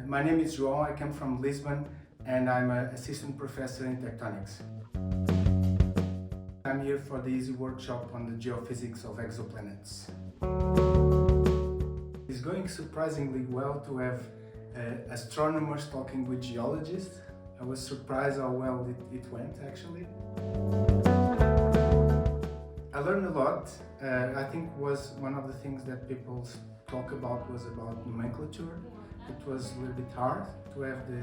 My name is João, I come from Lisbon and I'm an assistant professor in tectonics. I'm here for the ISSI workshop on the geophysics of exoplanets. It's going surprisingly well to have astronomers talking with geologists. I was surprised how well it went actually. I learned a lot. I think was one of the things that people talk about was about nomenclature. It was a little bit hard to have the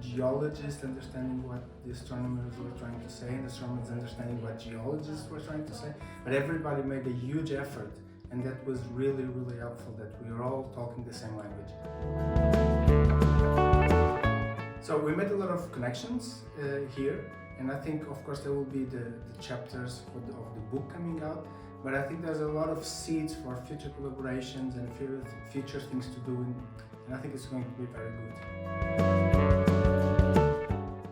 geologists understanding what the astronomers were trying to say and the astronomers understanding what geologists were trying to say. But everybody made a huge effort, and that was really, really helpful that we were all talking the same language. So we made a lot of connections here, and I think of course there will be the chapters of the book coming out, but I think there's a lot of seeds for future collaborations and future things to do, and I think it's going to be very good.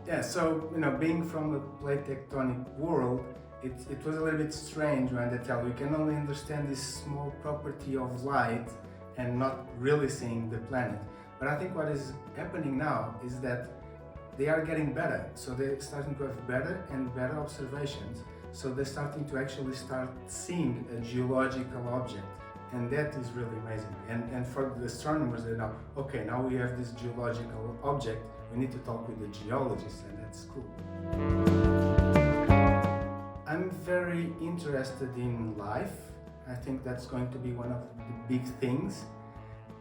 Yeah, so being from a plate tectonic world, it was a little bit strange when they tell we can only understand this small property of light and not really seeing the planet. But I think what is happening now is that they are getting better. So they're starting to have better and better observations. So they're starting to actually start seeing a geological object. And that is really amazing. And for the astronomers, they know, okay, now we have this geological object, we need to talk with the geologists, and that's cool. I'm very interested in life. I think that's going to be one of the big things.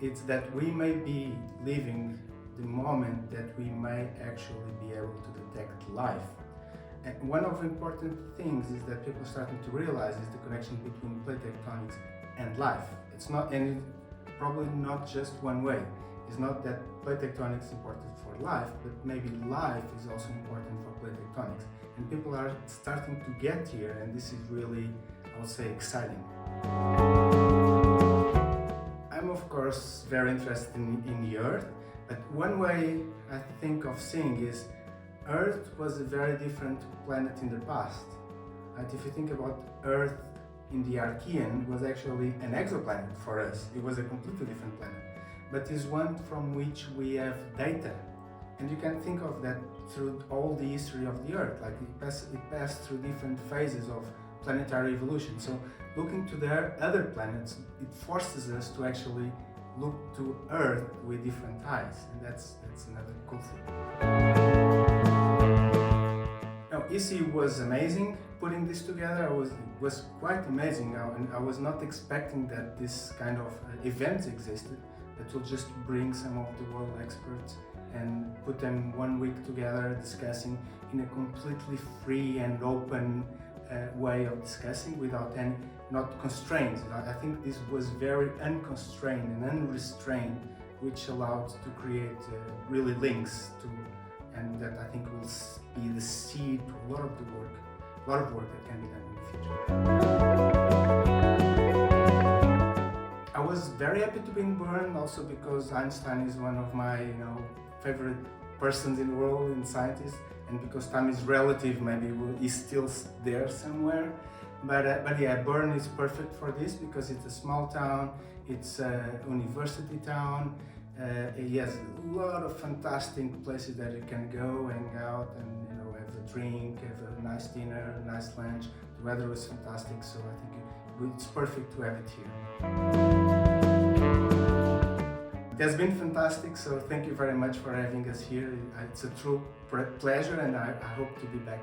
It's that we may be living the moment that we may actually be able to detect life. And one of the important things is that people are starting to realize is the connection between plate tectonics and life. It's not, and it's probably not just one way. It's not that plate tectonics is important for life, but maybe life is also important for plate tectonics. And people are starting to get here, and this is really, I would say, exciting. I'm of course very interested in the Earth, but one way I think of seeing is Earth was a very different planet in the past. Right? If you think about Earth in the Archean, was actually an exoplanet for us. It was a completely different planet, but is one from which we have data. And you can think of that through all the history of the Earth, like it passed through different phases of planetary evolution. So looking to the other planets, it forces us to actually look to Earth with different eyes, and that's another cool thing. Now, ISSI was amazing putting this together. It was quite amazing, and I was not expecting that this kind of event existed that will just bring some of the world experts and put them 1 week together discussing in a completely free and open way of discussing without any constraints. I think this was very unconstrained and unrestrained, which allowed to create really links to, and that I think will be the seed to a lot of work that can be done in the future. I was very happy to be in Bern, also because Einstein is one of my favorite persons in the world, in scientists, and because time is relative, maybe he's still there somewhere. But yeah, Bern is perfect for this because it's a small town, it's a university town, it has a lot of fantastic places that you can go, hang out, and have a drink, have a nice dinner, a nice lunch. The weather was fantastic, so I think it's perfect to have it here. It has been fantastic, so thank you very much for having us here. It's a true pleasure, and I hope to be back.